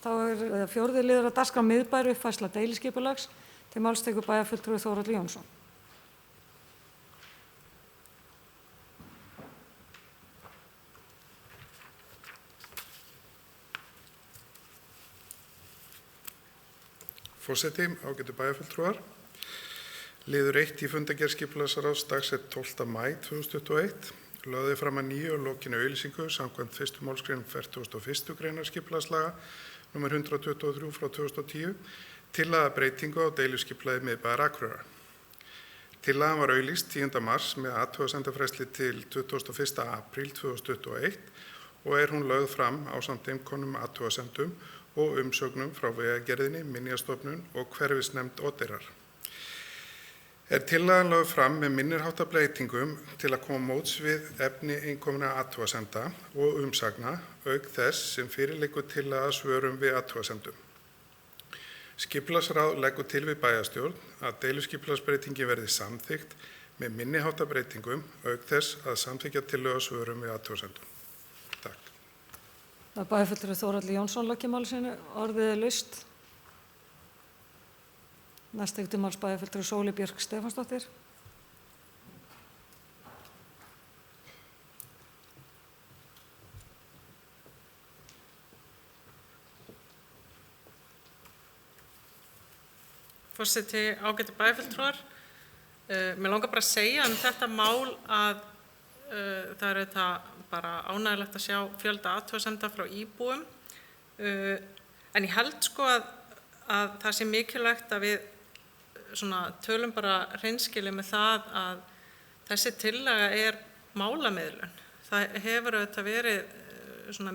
Þá fjórði liður á dagskrá miðbær uppfærsla deiliskipulags. Til máls tekur bæjarfulltrúi Þórhallur Jónsson. Forseti, ágætu bæjarfulltrúar. Liður 1 í fundargerð skipulagsráðs dagsett 12. maí 2021 lögði fram að nýju og lokinni auglýsingu samkvæmt 1. málsgrein 41. greinar skipulagslaga nr. 123 frá 2010 tillaga breytingu á deiliskipulagi miðbæjar Akureyrar. Tillagan var auglýst 10. mars með athugasemdafresti til 21. apríl 2021 og hún lögð fram ásamt innkomnum athugasemdum og umsögnum frá Vegagerðinni, Minjastofnun og hverfisnefnd Oddeyrar. Tillagan lögð fram með minniháttar breytingum til að koma móts við efni innkominna athugasemda og umsagna auk þess sem fyrir liggur tillaga svörum við athugasemdum. Skipulagsráð leggur til við bæjarstjórn að deiliskipulagsbreytingin verði samþykkt með minniháttar breytingum auk þess að samþykkja tillögu svörum við athugasemdum. Takk. Það bæjarfulltrúi Þórhallur Jónsson lokið máli sínu. Orðið laust. Næst tekur til máls bæjarfulltrúi Sóley Björk Stefánsdóttir. Forseti, ágætu bæjarfulltrúar. Mér langar bara að segja þetta mál að það þetta bara ánægjulegt að sjá fjölda athugasemda frá íbúum. En ég held sko að það sé mikilvægt að við tölum bara hreinskilið með það að þessi tillaga málamiðlun. Það hefur auðvitað verið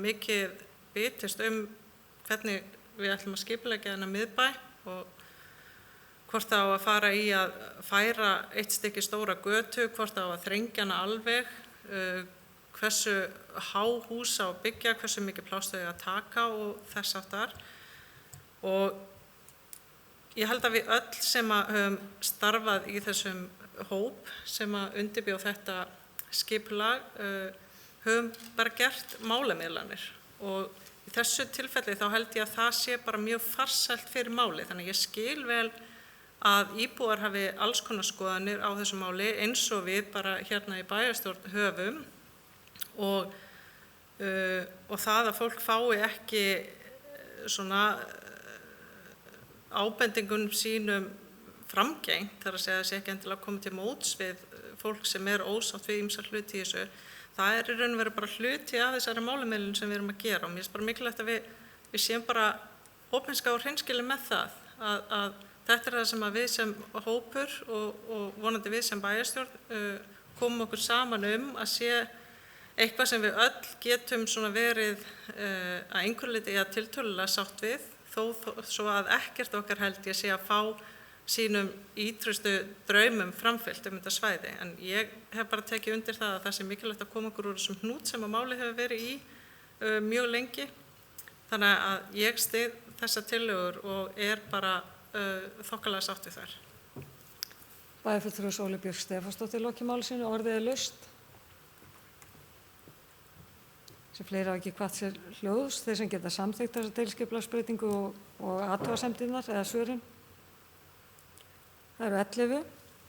mikið bitist hvernig við ætlum að skipuleggja þennan miðbæ og hvort það á að fara í að færa eitt stykki stóra götu, hvort það á að þrengja hana alveg, hversu há hús á að byggja, hversu mikið pláss þau að taka og þess háttar. Og ég held að við öll sem höfum starfað í þessum hóp sem undirbjó þetta skipulag höfum bara gert málamiðlanir og í þessu tilfelli þá held ég að það sé bara mjög farsælt fyrir máli. Þannig ég skil vel að íbúar hafi alls konar skoðanir á þessu máli eins og við bara hérna í bæjarstjórn höfum og það að fólk fái ekki ábendingum sínum framgengt, þar að segja sé ekki endilega komið til móts við fólk sem ósátt við ýmsa hluti í þessu. Það í raun og veru bara hluti af þessari málamiðlun sem við erum að gera og mér finnst bara mikilvægt að við séum bara opinska og hreinskilin með það að þetta það sem að við sem hópur og vonandi við sem bæjarstjórn komum okkur saman að sé eitthvað sem við öll getum verið að einhverju leyti tiltölulega sátt við, þó svo að ekkert okkar held ég sé að fá sínum ítrustu draumum framfylgt þetta svæði. En ég hef bara tekið undir það að það sé mikilvægt að koma okkur úr þessum hnút sem að málið hefur verið í mjög lengi. Þannig að ég styð þessa tillögur og bara þokkalega sátt við þær. Bæjarfulltrúi Sóley Björk Stefánsdóttir lokið máli sínu. Orðið laust. Sem fleiri hafa ekki hvatt sér hljóðs, þeir sem geta samþykkt þessa deiliskipulagsbreytingu og athugasemdirnar eða svörin. Það eru 11.